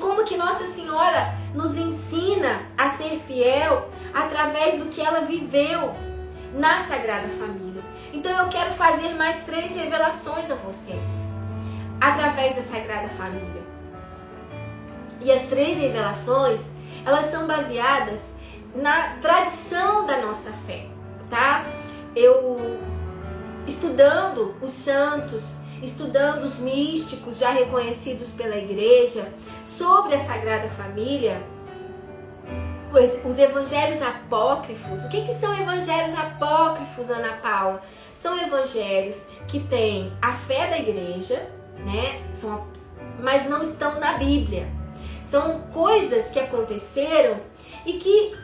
como que Nossa Senhora nos ensina a ser fiel através do que ela viveu na Sagrada Família. Então eu quero fazer mais 3 revelações a vocês através da Sagrada Família. E as 3 revelações, elas são baseadas na tradição da nossa fé, tá? Eu, estudando os santos, estudando os místicos já reconhecidos pela igreja sobre a Sagrada Família, os evangelhos apócrifos. O que são evangelhos apócrifos, Ana Paula? São evangelhos que têm a fé da igreja, né? Mas não estão na Bíblia. São coisas que aconteceram e que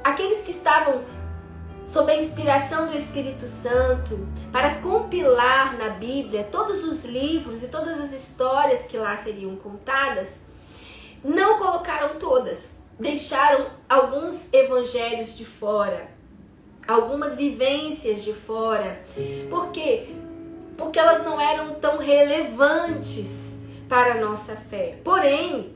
aqueles que estavam sob a inspiração do Espírito Santo para compilar na Bíblia todos os livros e todas as histórias que lá seriam contadas, não colocaram todas, deixaram alguns evangelhos de fora, algumas vivências de fora. Por quê? Porque elas não eram tão relevantes para a nossa fé. Porém,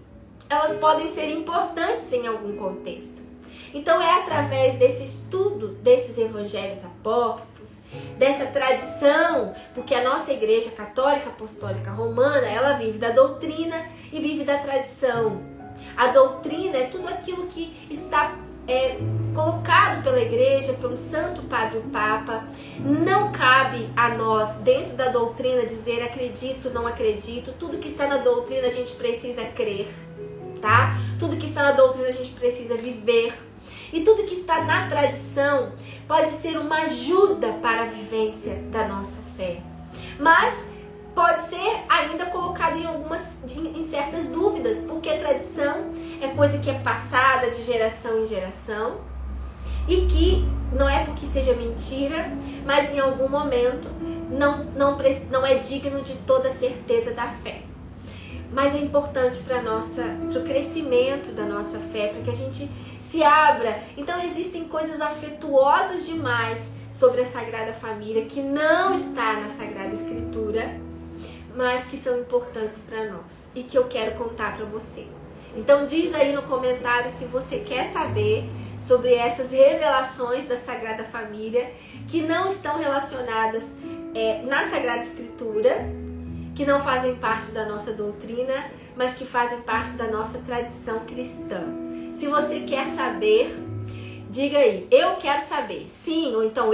elas podem ser importantes em algum contexto. Então é através desse estudo desses evangelhos apócrifos, dessa tradição, porque a nossa Igreja Católica Apostólica Romana, ela vive da doutrina e vive da tradição. A doutrina é tudo aquilo que está colocado pela Igreja, pelo Santo Padre o Papa. Não cabe a nós, dentro da doutrina, dizer acredito, não acredito. Tudo que está na doutrina a gente precisa crer, tá? Tudo que está na doutrina a gente precisa viver. E tudo que está na tradição pode ser uma ajuda para a vivência da nossa fé. Mas pode ser ainda colocado em certas dúvidas, porque a tradição é coisa que é passada de geração em geração e que não é porque seja mentira, mas em algum momento não é digno de toda a certeza da fé. Mas é importante para o crescimento da nossa fé, para que a gente se abra. Então existem coisas afetuosas demais sobre a Sagrada Família que não está na Sagrada Escritura, mas que são importantes para nós e que eu quero contar para você. Então diz aí no comentário se você quer saber sobre essas revelações da Sagrada Família que não estão relacionadas na Sagrada Escritura, que não fazem parte da nossa doutrina, mas que fazem parte da nossa tradição cristã. Se você quer saber, diga aí, eu quero saber. Sim, ou então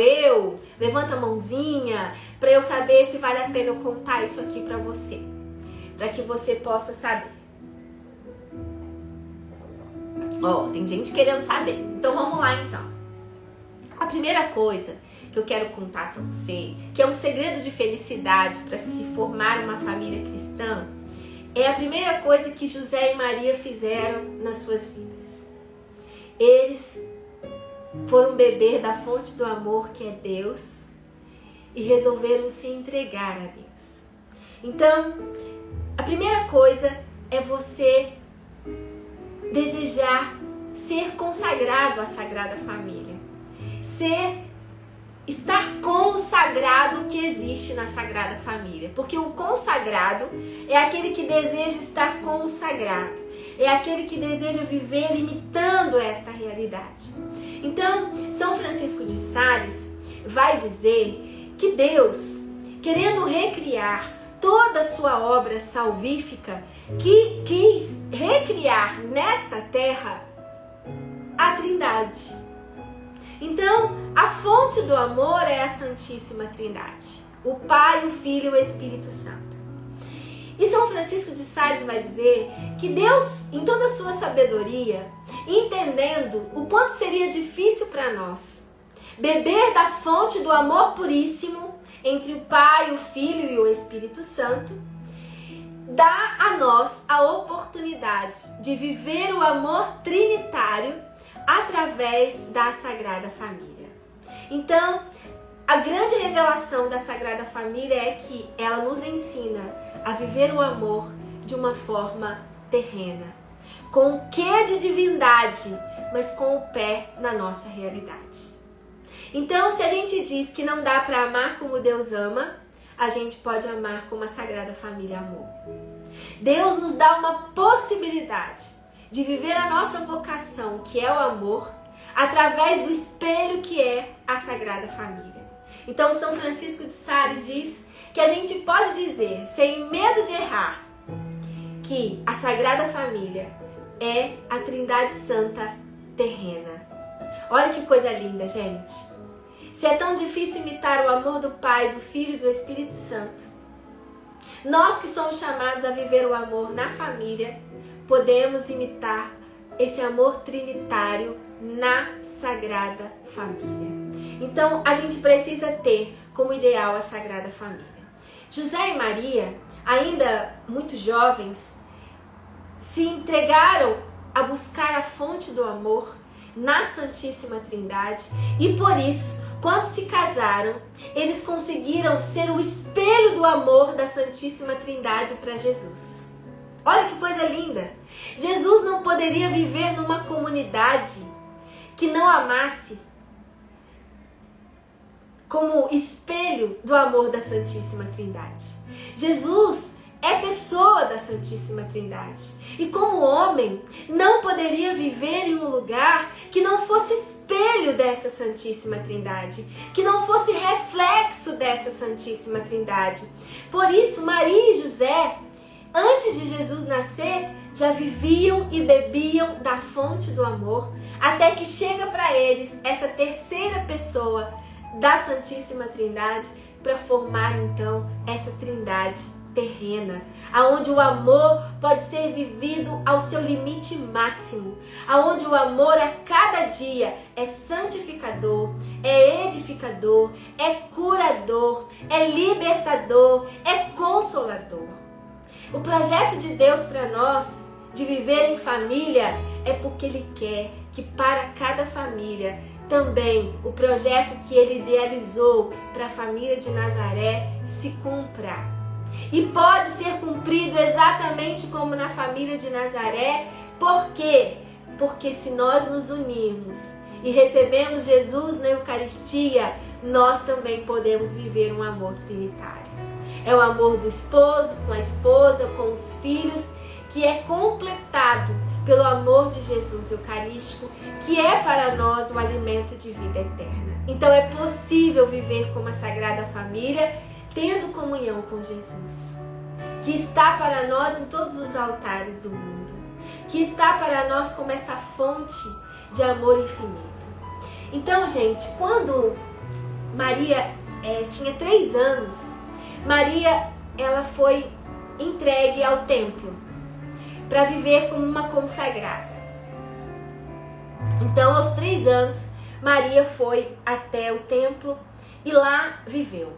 levanta a mãozinha para eu saber se vale a pena eu contar isso aqui para você, para que você possa saber. Tem gente querendo saber. Então vamos lá então. A primeira coisa que eu quero contar para você, que é um segredo de felicidade para se formar uma família cristã, é a primeira coisa que José e Maria fizeram nas suas vidas. Eles foram beber da fonte do amor que é Deus e resolveram se entregar a Deus. Então, a primeira coisa é você desejar ser consagrado à Sagrada Família. Estar com o sagrado que existe na Sagrada Família. Porque o consagrado é aquele que deseja estar com o sagrado. É aquele que deseja viver imitando esta realidade. Então, São Francisco de Sales vai dizer que Deus, querendo recriar toda a sua obra salvífica, que quis recriar nesta terra a Trindade. Então, a fonte do amor é a Santíssima Trindade, o Pai, o Filho e o Espírito Santo. E São Francisco de Sales vai dizer que Deus, em toda a sua sabedoria, entendendo o quanto seria difícil para nós beber da fonte do amor puríssimo entre o Pai, o Filho e o Espírito Santo, dá a nós a oportunidade de viver o amor trinitário através da Sagrada Família. Então, a grande revelação da Sagrada Família é que ela nos ensina a viver o amor de uma forma terrena, com o quê de divindade, mas com o pé na nossa realidade. Então, se a gente diz que não dá para amar como Deus ama, a gente pode amar como a Sagrada Família amou. Deus nos dá uma possibilidade de viver a nossa vocação, que é o amor, através do espelho que é a Sagrada Família. Então São Francisco de Sales diz que a gente pode dizer, sem medo de errar, que a Sagrada Família é a Trindade Santa terrena. Olha que coisa linda, gente. Se é tão difícil imitar o amor do Pai, do Filho e do Espírito Santo, nós que somos chamados a viver o amor na família, podemos imitar esse amor trinitário na Sagrada Família. Então, a gente precisa ter como ideal a Sagrada Família. José e Maria, ainda muito jovens, se entregaram a buscar a fonte do amor na Santíssima Trindade e por isso, quando se casaram, eles conseguiram ser o espelho do amor da Santíssima Trindade para Jesus. Olha que coisa linda! Jesus não poderia viver numa comunidade que não amasse como espelho do amor da Santíssima Trindade. Jesus é pessoa da Santíssima Trindade. E como homem, não poderia viver em um lugar que não fosse espelho dessa Santíssima Trindade, que não fosse reflexo dessa Santíssima Trindade. Por isso, Maria e José, antes de Jesus nascer, já viviam e bebiam da fonte do amor, até que chega para eles essa terceira pessoa da Santíssima Trindade para formar então essa Trindade terrena, aonde o amor pode ser vivido ao seu limite máximo, aonde o amor a cada dia é santificador, é edificador, é curador, é libertador, é consolador. O projeto de Deus para nós de viver em família é porque Ele quer que para cada família também o projeto que Ele idealizou para a família de Nazaré se cumpra. E pode ser cumprido exatamente como na família de Nazaré. Por quê? Porque se nós nos unirmos e recebemos Jesus na Eucaristia, nós também podemos viver um amor trinitário. É o amor do esposo com a esposa, com os filhos, que é completado pelo amor de Jesus eucarístico, que é para nós o alimento de vida eterna. Então é possível viver como a Sagrada Família, tendo comunhão com Jesus, que está para nós em todos os altares do mundo, que está para nós como essa fonte de amor infinito. Então, gente, quando Maria tinha 3 anos, Maria ela foi entregue ao templo para viver como uma consagrada. Então, aos 3 anos, Maria foi até o templo e lá viveu.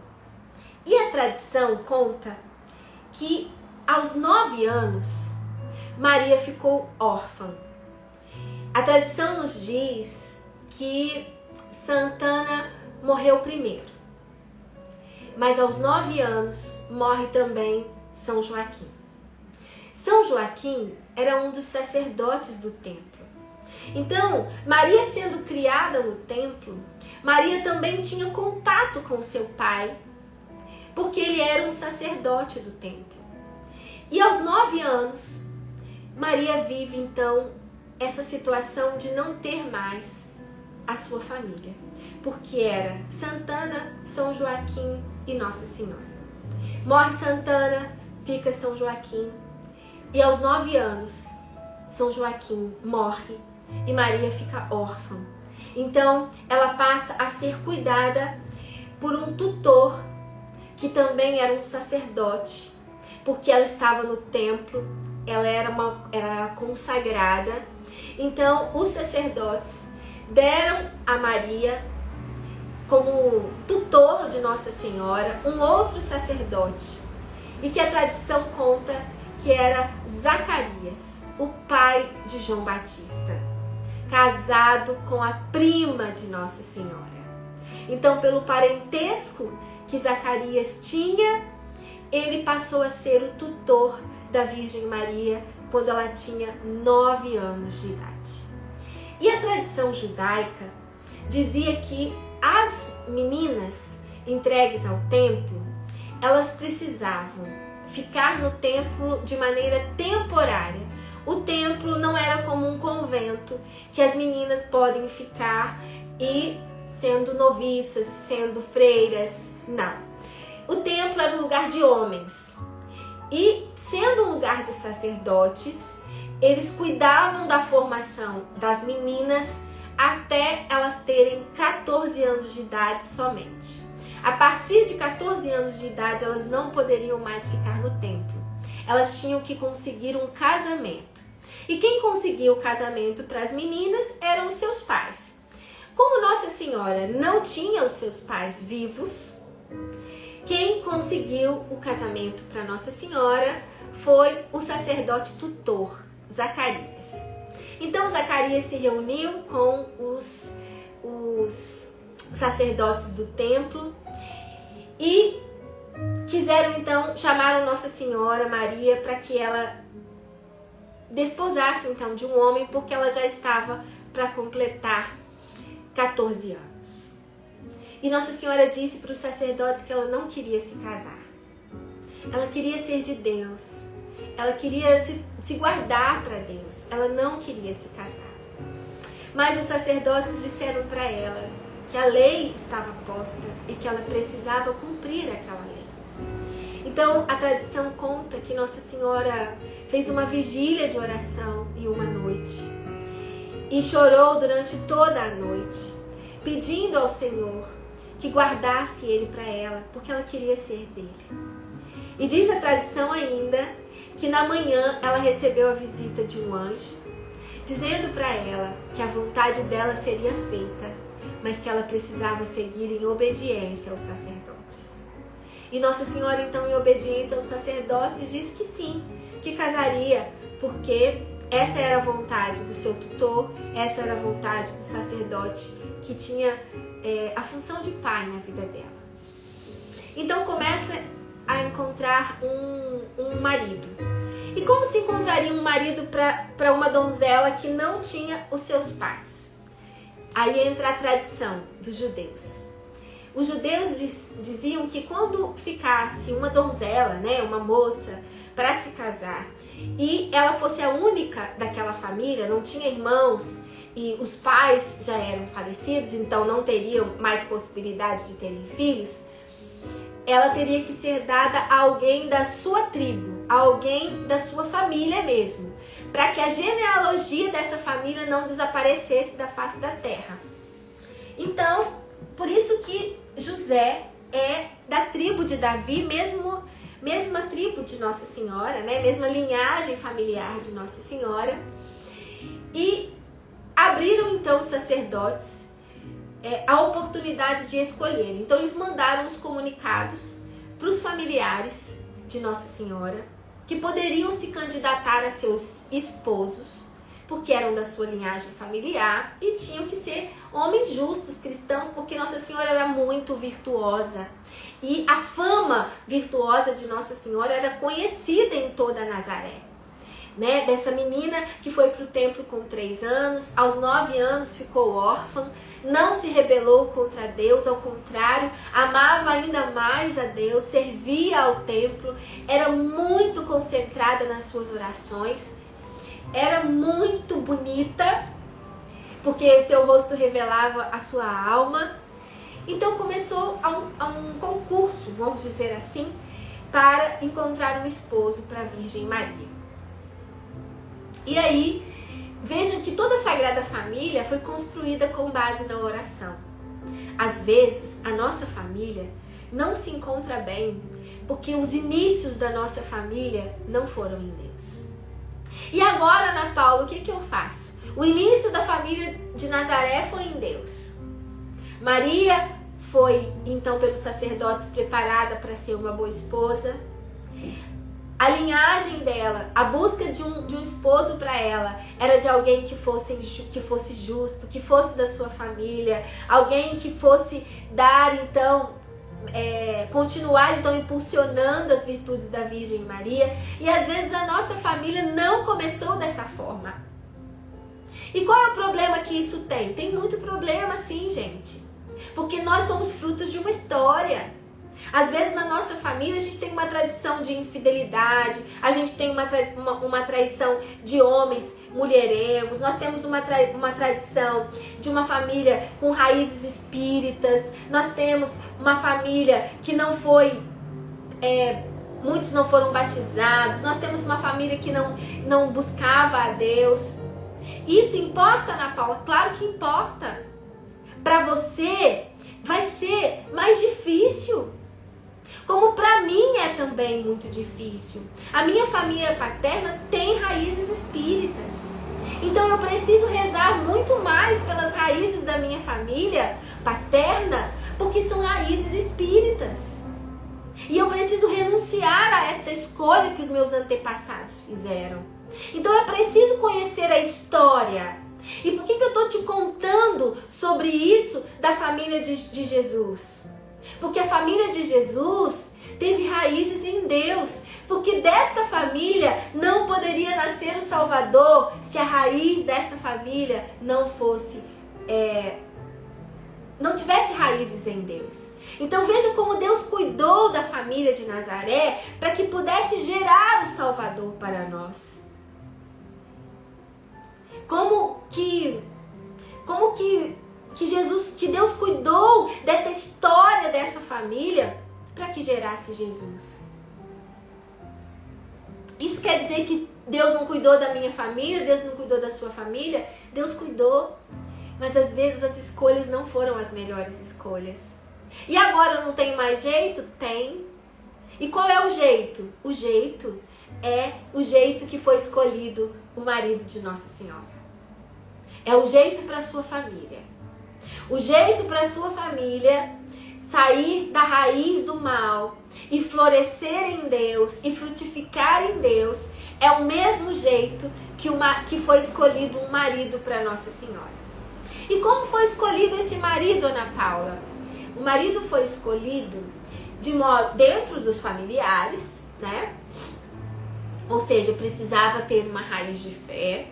E a tradição conta que aos 9 anos, Maria ficou órfã. A tradição nos diz que Santana morreu primeiro. Mas aos 9 anos morre também São Joaquim. São Joaquim era um dos sacerdotes do templo. Então, Maria sendo criada no templo, Maria também tinha contato com seu pai, porque ele era um sacerdote do templo. E aos 9 anos, Maria vive então essa situação de não ter mais a sua família, porque era Santana, São Joaquim e Nossa Senhora. Morre Santana, fica São Joaquim, e aos 9 anos, São Joaquim morre e Maria fica órfã. Então, ela passa a ser cuidada por um tutor, que também era um sacerdote, porque ela estava no templo, ela era consagrada. Então, os sacerdotes deram a Maria, como tutor de Nossa Senhora, um outro sacerdote, e que a tradição conta que era Zacarias, o pai de João Batista, casado com a prima de Nossa Senhora. Então, pelo parentesco que Zacarias tinha, ele passou a ser o tutor da Virgem Maria quando ela tinha 9 anos de idade. E a tradição judaica dizia que as meninas entregues ao templo, elas precisavam ficar no templo de maneira temporária. O templo não era como um convento que as meninas podem ficar e sendo noviças, sendo freiras, não. O templo era um lugar de homens e, sendo um lugar de sacerdotes, eles cuidavam da formação das meninas até elas terem 14 anos de idade somente. A partir de 14 anos de idade, elas não poderiam mais ficar no templo. Elas tinham que conseguir um casamento. E quem conseguia o casamento para as meninas eram os seus pais. Como Nossa Senhora não tinha os seus pais vivos, quem conseguiu o casamento para Nossa Senhora foi o sacerdote tutor, Zacarias. Então Zacarias se reuniu com os sacerdotes do templo e quiseram então, chamaram Nossa Senhora Maria para que ela desposasse então de um homem, porque ela já estava para completar 14 anos. E Nossa Senhora disse para os sacerdotes que ela não queria se casar. Ela queria ser de Deus. Ela queria se guardar para Deus. Ela não queria se casar. Mas os sacerdotes disseram para ela que a lei estava posta e que ela precisava cumprir aquela lei. Então, a tradição conta que Nossa Senhora fez uma vigília de oração em uma noite e chorou durante toda a noite, pedindo ao Senhor que guardasse ele para ela, porque ela queria ser dele. E diz a tradição ainda que na manhã ela recebeu a visita de um anjo, dizendo para ela que a vontade dela seria feita, mas que ela precisava seguir em obediência aos sacerdotes. E Nossa Senhora, então, em obediência aos sacerdotes, diz que sim, que casaria, porque essa era a vontade do seu tutor, essa era a vontade do sacerdote que tinha a função de pai na vida dela. Então começa a encontrar um marido. E como se encontraria um marido para uma donzela que não tinha os seus pais? Aí entra a tradição dos judeus. Os judeus diziam que quando ficasse uma donzela, né, uma moça, para se casar, e ela fosse a única daquela família, não tinha irmãos, e os pais já eram falecidos, então não teriam mais possibilidade de terem filhos, ela teria que ser dada a alguém da sua tribo, a alguém da sua família mesmo, para que a genealogia dessa família não desaparecesse da face da terra. Então, por isso que José é da tribo de Davi, mesma tribo de Nossa Senhora, né? Mesma linhagem familiar de Nossa Senhora. E abriram então os sacerdotes a oportunidade de escolher. Então eles mandaram os comunicados para os familiares de Nossa Senhora, que poderiam se candidatar a seus esposos, porque eram da sua linhagem familiar e tinham que ser homens justos, cristãos, porque Nossa Senhora era muito virtuosa. E a fama virtuosa de Nossa Senhora era conhecida em toda Nazaré. Né? Dessa menina que foi para o templo com 3 anos, aos 9 anos ficou órfã, não se rebelou contra Deus, ao contrário, amava ainda mais a Deus, servia ao templo, era muito concentrada nas suas orações, era muito bonita, porque o seu rosto revelava a sua alma. Então começou um concurso, vamos dizer assim, para encontrar um esposo para a Virgem Maria. E aí, vejam que toda a Sagrada Família foi construída com base na oração. Às vezes, a nossa família não se encontra bem porque os inícios da nossa família não foram em Deus. E agora, Ana Paula, o que eu faço? O início da família de Nazaré foi em Deus. Maria foi, então, pelos sacerdotes preparada para ser uma boa esposa. A linhagem dela, a busca de um esposo para ela, era de alguém que fosse justo, que fosse da sua família, alguém que fosse dar, então, continuar, então, impulsionando as virtudes da Virgem Maria. E às vezes a nossa família não começou dessa forma. E qual é o problema que isso tem? Tem muito problema, sim, gente. Porque nós somos frutos de uma história. Às vezes na nossa família a gente tem uma tradição de infidelidade, a gente tem uma traição de homens mulherengos, nós temos uma tradição de uma família com raízes espíritas, nós temos uma família que não foi, muitos não foram batizados, nós temos uma família que não buscava a Deus. Isso importa, Ana Paula? Claro que importa. Para você vai ser mais difícil. Como para mim é também muito difícil. A minha família paterna tem raízes espíritas. Então eu preciso rezar muito mais pelas raízes da minha família paterna, porque são raízes espíritas. E eu preciso renunciar a esta escolha que os meus antepassados fizeram. Então eu preciso conhecer a história. E por que eu estou te contando sobre isso da família de Jesus? Porque a família de Jesus teve raízes em Deus. Porque desta família não poderia nascer o Salvador se a raiz dessa família não tivesse raízes em Deus. Então veja como Deus cuidou da família de Nazaré para que pudesse gerar o Salvador para nós. Como que Deus cuidou dessa história dessa família para que gerasse Jesus. Isso quer dizer que Deus não cuidou da minha família, Deus não cuidou da sua família? Deus cuidou, mas às vezes as escolhas não foram as melhores escolhas. E agora não tem mais jeito? Tem. E qual é o jeito? O jeito é o jeito que foi escolhido o marido de Nossa Senhora. É o jeito para a sua família. O jeito para a sua família sair da raiz do mal e florescer em Deus e frutificar em Deus é o mesmo jeito que foi escolhido um marido para Nossa Senhora. E como foi escolhido esse marido, Ana Paula? O marido foi escolhido de modo dentro dos familiares, né? Ou seja, precisava ter uma raiz de fé.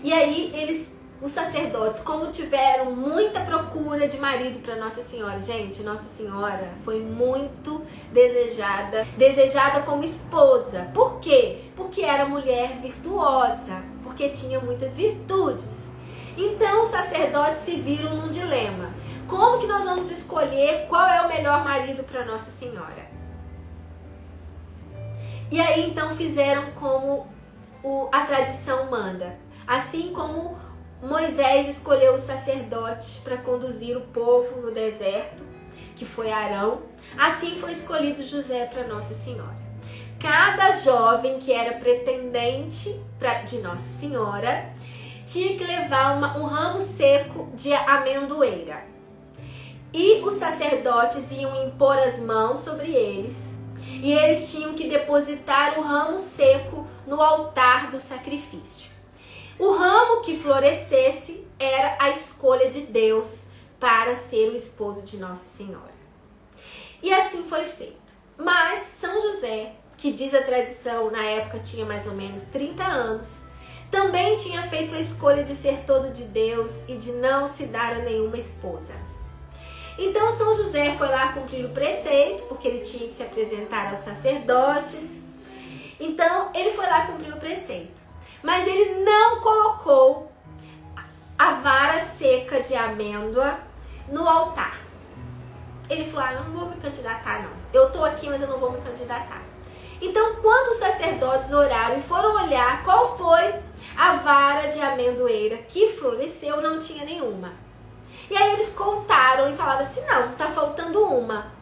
E aí os sacerdotes, como tiveram muita procura de marido para Nossa Senhora. Gente, Nossa Senhora foi muito desejada como esposa. Por quê? Porque era mulher virtuosa, porque tinha muitas virtudes. Então os sacerdotes se viram num dilema. Como que nós vamos escolher qual é o melhor marido para Nossa Senhora? E aí então fizeram como a tradição manda. Assim como Moisés escolheu o sacerdote para conduzir o povo no deserto, que foi Arão, assim foi escolhido José para Nossa Senhora. Cada jovem que era pretendente de Nossa Senhora tinha que levar um ramo seco de amendoeira. E os sacerdotes iam impor as mãos sobre eles, e eles tinham que depositar o ramo seco no altar do sacrifício. O ramo que florescesse era a escolha de Deus para ser o esposo de Nossa Senhora. E assim foi feito. Mas São José, que diz a tradição, na época tinha mais ou menos 30 anos, também tinha feito a escolha de ser todo de Deus e de não se dar a nenhuma esposa. Então São José foi lá cumprir o preceito, porque ele tinha que se apresentar aos sacerdotes. Então ele foi lá cumprir o preceito. Mas ele não colocou a vara seca de amêndoa no altar. Ele falou, eu não vou me candidatar não. Eu estou aqui, mas eu não vou me candidatar. Então, quando os sacerdotes oraram e foram olhar qual foi a vara de amendoeira que floresceu, não tinha nenhuma. E aí eles contaram e falaram assim, não, tá faltando uma.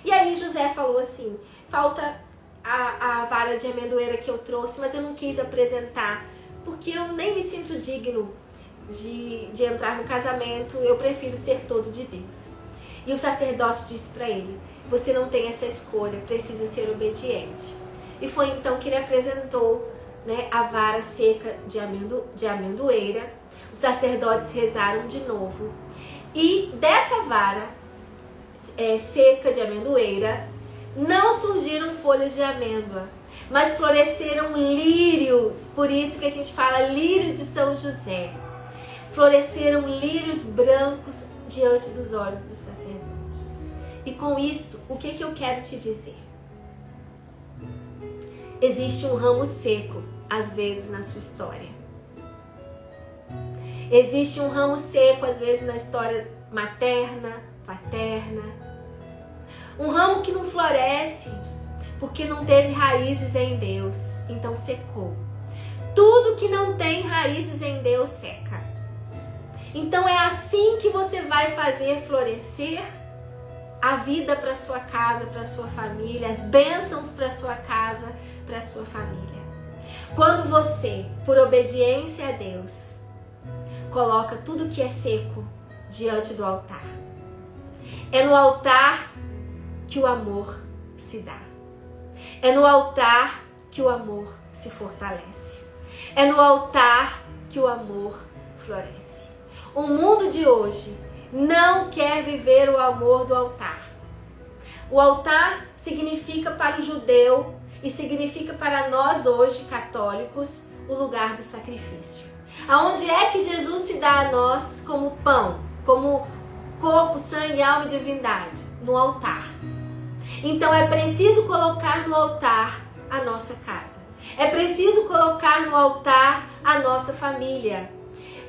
E aí José falou assim, falta a vara de amendoeira que eu trouxe, mas eu não quis apresentar, porque eu nem me sinto digno de entrar no casamento, eu prefiro ser todo de Deus. E o sacerdote disse para ele, você não tem essa escolha, precisa ser obediente. E foi então que ele apresentou, né, a vara seca de amendoeira. Os sacerdotes rezaram de novo. E dessa vara seca de amendoeira, não surgiram folhas de amêndoa, mas floresceram lírios. Por isso que a gente fala lírio de São José. Floresceram lírios brancos diante dos olhos dos sacerdotes. E com isso, o que eu quero te dizer? Existe um ramo seco, às vezes, na sua história. Existe um ramo seco, às vezes, na história materna, paterna. Um ramo que não floresce porque não teve raízes em Deus, então secou. Tudo que não tem raízes em Deus seca. Então é assim que você vai fazer florescer a vida para sua casa, para sua família, as bênçãos para sua casa, para sua família. Quando você, por obediência a Deus, coloca tudo que é seco diante do altar. É no altar que o amor se dá. É no altar que o amor se fortalece. É no altar que o amor floresce. O mundo de hoje não quer viver o amor do altar. O altar significa para o judeu e significa para nós hoje, católicos, o lugar do sacrifício. Aonde é que Jesus se dá a nós como pão, como corpo, sangue, alma e divindade? No altar. Então é preciso colocar no altar a nossa casa. É preciso colocar no altar a nossa família.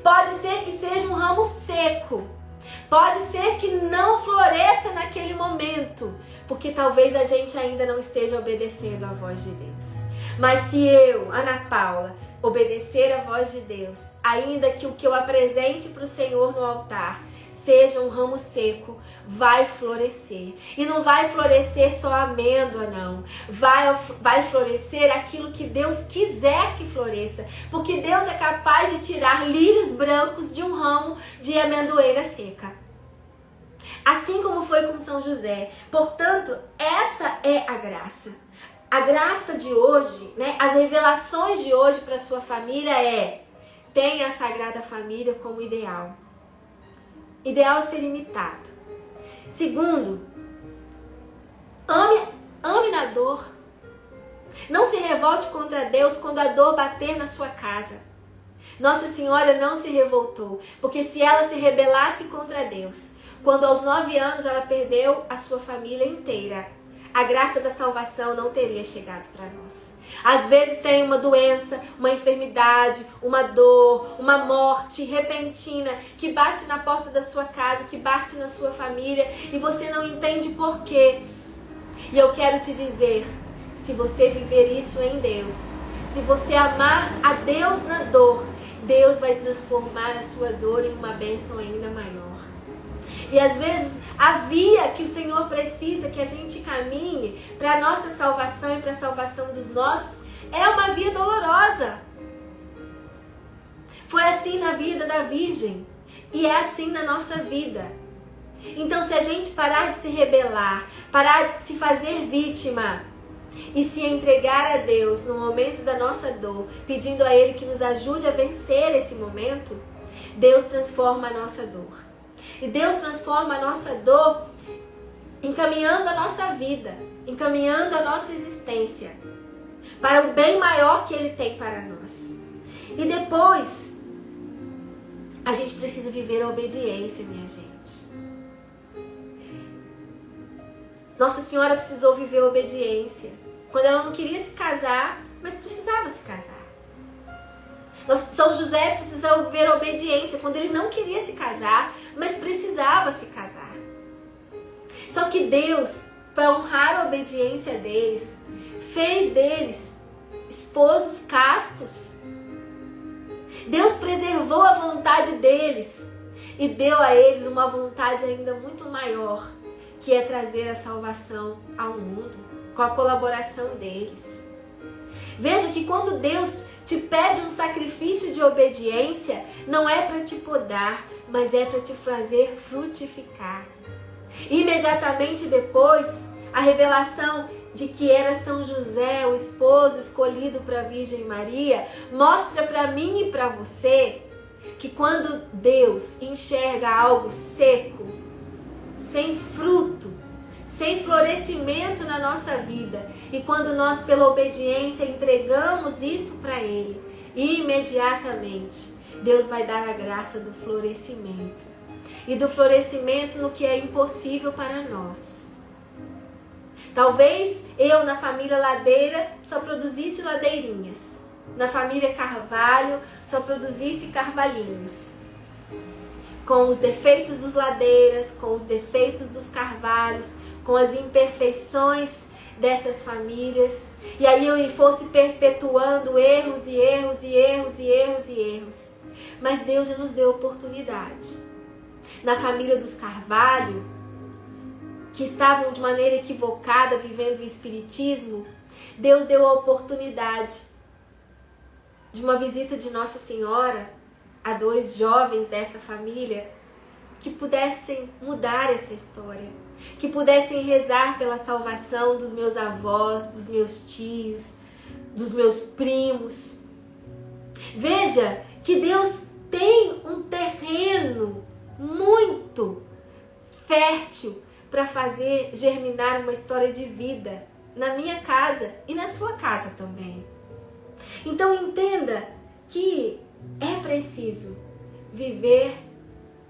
Pode ser que seja um ramo seco. Pode ser que não floresça naquele momento, porque talvez a gente ainda não esteja obedecendo à voz de Deus. Mas se eu, Ana Paula, obedecer à voz de Deus, ainda que o que eu apresente para o Senhor no altar seja um ramo seco, vai florescer. E não vai florescer só amêndoa, não. Vai florescer aquilo que Deus quiser que floresça. Porque Deus é capaz de tirar lírios brancos de um ramo de amendoeira seca. Assim como foi com São José. Portanto, essa é a graça. A graça de hoje, né? As revelações de hoje para sua família tenha a Sagrada Família como ideal. Ideal ser imitado. Segundo, ame na dor. Não se revolte contra Deus quando a dor bater na sua casa. Nossa Senhora não se revoltou, porque se ela se rebelasse contra Deus, quando aos 9 anos ela perdeu a sua família inteira, a graça da salvação não teria chegado para nós. Às vezes tem uma doença, uma enfermidade, uma dor, uma morte repentina que bate na porta da sua casa, que bate na sua família e você não entende por quê. E eu quero te dizer, se você viver isso em Deus, se você amar a Deus na dor, Deus vai transformar a sua dor em uma bênção ainda maior. E às vezes a via que o Senhor precisa que a gente caminhe para a nossa salvação e para a salvação dos nossos é uma via dolorosa. Foi assim na vida da Virgem e é assim na nossa vida. Então se a gente parar de se rebelar, parar de se fazer vítima e se entregar a Deus no momento da nossa dor, pedindo a Ele que nos ajude a vencer esse momento, Deus transforma a nossa dor. E Deus transforma a nossa dor encaminhando a nossa vida, encaminhando a nossa existência para o bem maior que Ele tem para nós. E depois, a gente precisa viver a obediência, minha gente. Nossa Senhora precisou viver a obediência. Quando ela não queria se casar, mas precisava se casar. São José precisou ver a obediência quando ele não queria se casar, mas precisava se casar. Só que Deus, para honrar a obediência deles, fez deles esposos castos. Deus preservou a vontade deles e deu a eles uma vontade ainda muito maior, que é trazer a salvação ao mundo, com a colaboração deles. Veja que quando Deus te pede um sacrifício de obediência, não é para te podar, mas é para te fazer frutificar. Imediatamente depois, a revelação de que era São José, o esposo escolhido para a Virgem Maria, mostra para mim e para você que quando Deus enxerga algo seco, sem fruto, sem florescimento na nossa vida, e quando nós pela obediência entregamos isso para Ele, imediatamente Deus vai dar a graça do florescimento, e do florescimento no que é impossível para nós. Talvez eu, na família Ladeira, só produzisse ladeirinhas. Na família Carvalho, só produzisse carvalhinhos. Com os defeitos dos Ladeiras, com os defeitos dos Carvalhos, com as imperfeições dessas famílias. E aí eu fosse perpetuando erros e erros e erros e erros e erros. Mas Deus já nos deu oportunidade. Na família dos Carvalho, que estavam de maneira equivocada vivendo o espiritismo, Deus deu a oportunidade de uma visita de Nossa Senhora a 2 jovens dessa família que pudessem mudar essa história, que pudessem rezar pela salvação dos meus avós, dos meus tios, dos meus primos. Veja que Deus tem um terreno muito fértil para fazer germinar uma história de vida na minha casa e na sua casa também. Então entenda que é preciso viver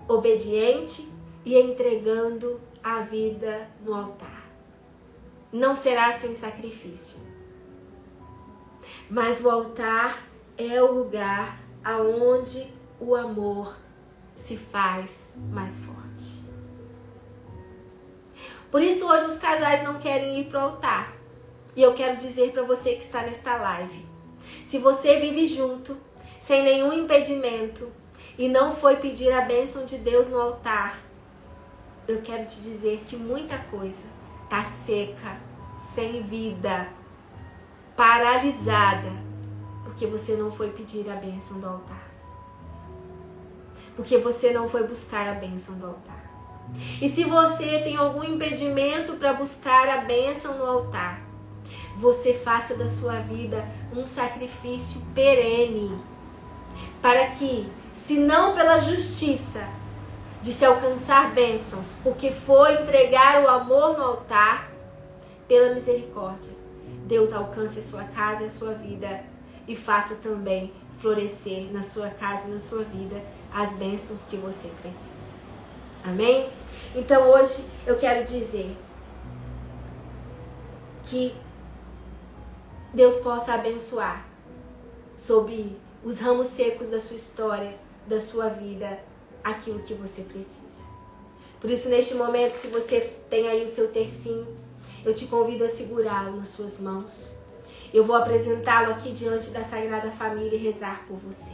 obediente e entregando a vida no altar. Não será sem sacrifício. Mas o altar é o lugar aonde o amor se faz mais forte. Por isso hoje os casais não querem ir para o altar. E eu quero dizer para você que está nesta live, se você vive junto, sem nenhum impedimento, e não foi pedir a bênção de Deus no altar, eu quero te dizer que muita coisa está seca, sem vida, paralisada, porque você não foi pedir a bênção do altar. Porque você não foi buscar a bênção do altar. E se você tem algum impedimento para buscar a bênção no altar, você faça da sua vida um sacrifício perene, para que, se não pela justiça de se alcançar bênçãos, porque foi entregar o amor no altar, pela misericórdia, Deus alcance a sua casa e a sua vida e faça também florescer na sua casa e na sua vida as bênçãos que você precisa. Amém? Então hoje eu quero dizer que Deus possa abençoar sobre os ramos secos da sua história, da sua vida, aquilo que você precisa. Por isso, neste momento, se você tem aí o seu tercinho, eu te convido a segurá-lo nas suas mãos. Eu vou apresentá-lo aqui diante da Sagrada Família e rezar por você.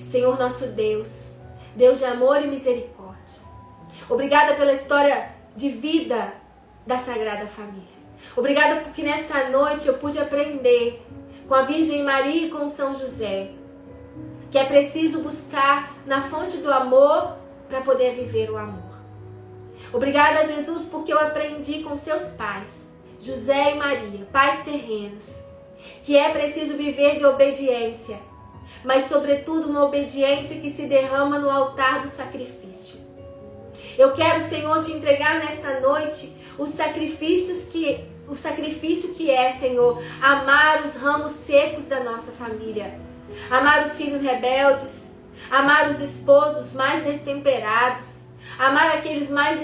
Senhor nosso Deus, Deus de amor e misericórdia, obrigada pela história de vida da Sagrada Família. Obrigada porque nesta noite eu pude aprender com a Virgem Maria e com São José que é preciso buscar na fonte do amor para poder viver o amor. Obrigada, Jesus, porque eu aprendi com seus pais, José e Maria, pais terrenos, que é preciso viver de obediência, mas sobretudo uma obediência que se derrama no altar do sacrifício. Eu quero, Senhor, te entregar nesta noite o sacrifício que é, Senhor, amar os ramos secos da nossa família, amar os filhos rebeldes, amar os esposos mais destemperados, amar aqueles mais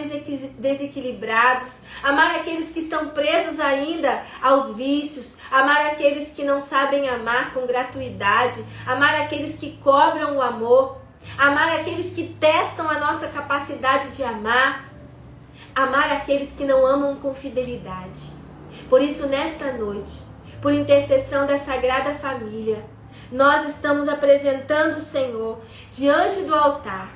desequilibrados, amar aqueles que estão presos ainda aos vícios, amar aqueles que não sabem amar com gratuidade, amar aqueles que cobram o amor, amar aqueles que testam a nossa capacidade de amar, amar aqueles que não amam com fidelidade. Por isso, nesta noite, por intercessão da Sagrada Família, nós estamos apresentando o Senhor diante do altar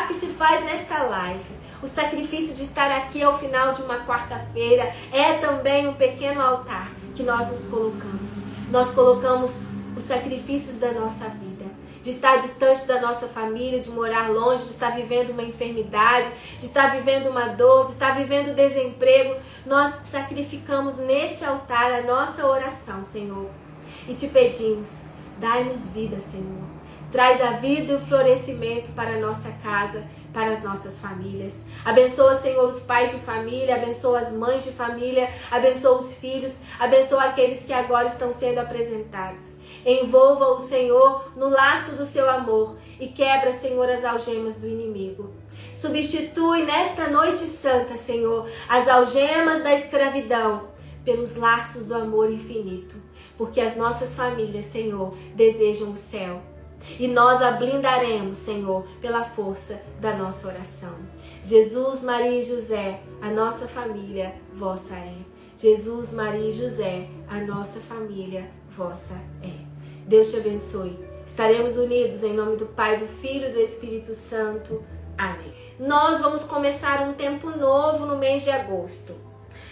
que se faz nesta live. O sacrifício de estar aqui ao final de uma quarta-feira é também um pequeno altar que nós nos colocamos. Nós colocamos os sacrifícios da nossa vida, de estar distante da nossa família, de morar longe, de estar vivendo uma enfermidade, de estar vivendo uma dor, de estar vivendo desemprego. Nós sacrificamos neste altar a nossa oração, Senhor. E te pedimos, dai-nos vida, Senhor. Traz a vida e o florescimento para a nossa casa, para as nossas famílias. Abençoa, Senhor, os pais de família, abençoa as mães de família, abençoa os filhos, abençoa aqueles que agora estão sendo apresentados. Envolva o Senhor no laço do seu amor e quebra, Senhor, as algemas do inimigo. Substitui nesta noite santa, Senhor, as algemas da escravidão pelos laços do amor infinito, porque as nossas famílias, Senhor, desejam o céu. E nós a blindaremos, Senhor, pela força da nossa oração. Jesus, Maria e José, a nossa família vossa é. Jesus, Maria e José, a nossa família vossa é. Deus te abençoe. Estaremos unidos em nome do Pai, do Filho e do Espírito Santo. Amém. Nós vamos começar um tempo novo no mês de agosto.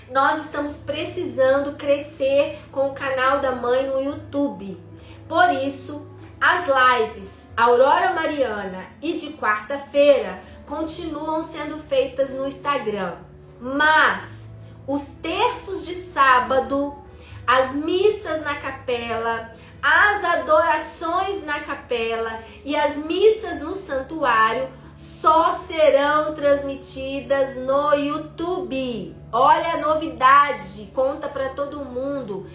Nós estamos precisando crescer com o canal da Mãe no YouTube. Por isso, as lives Aurora Mariana e de quarta-feira continuam sendo feitas no Instagram. Mas os terços de sábado, as missas na capela, as adorações na capela e as missas no santuário só serão transmitidas no YouTube. Olha a novidade, conta para todo mundo.